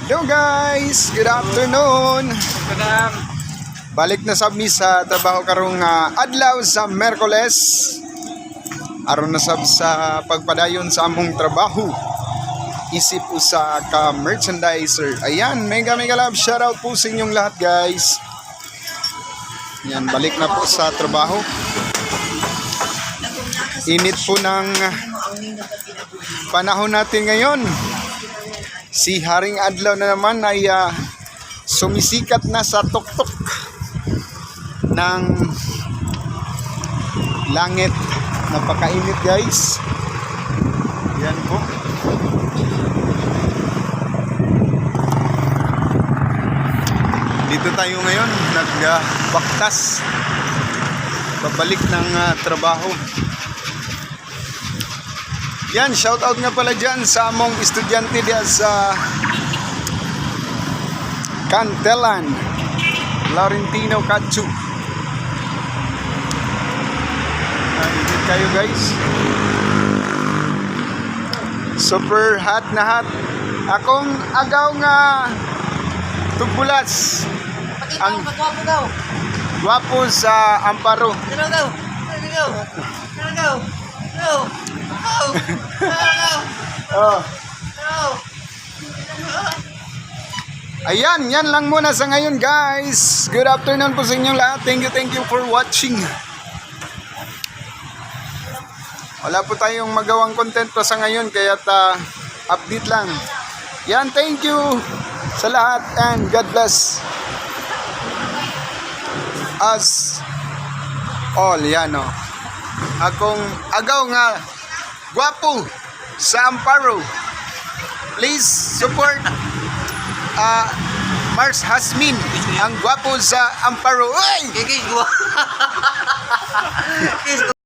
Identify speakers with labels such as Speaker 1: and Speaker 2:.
Speaker 1: Hello guys, good afternoon. Balik na sab mi sa trabaho karong adlaw sa Miyerkules. Aron na sab sa pagpadayon sa among trabaho. Isip usa ka merchandiser. Ayan, mega love shoutout po sa inyong lahat guys. Yan, balik na po sa trabaho. Init po ng panahon natin ngayon. Si Haring Adlaw na naman ay sumisikat na sa tuktok ng langit. Napakainit guys. Yan po. Dito tayo ngayon, nagbaktas. Babalik ng trabaho. Yan, shoutout nga pala dyan sa among estudyante diya sa Cantelan, Laurentino Katsu. Init kayo guys. Super hot na hot. Akong agaw nga tugbulas. Ang gwapo sa Amparo. Oh. Ayan, yan lang muna sa ngayon guys. Good afternoon po sa inyong lahat. Thank you for watching. Wala po tayong magawang content pa sa ngayon, kaya update lang. Yan, thank you sa lahat and God bless us all. Yan o. Akong agaw nga gwapo sa Amparo. Please support Mars Hasmin, ang gwapo sa Amparo. Oy!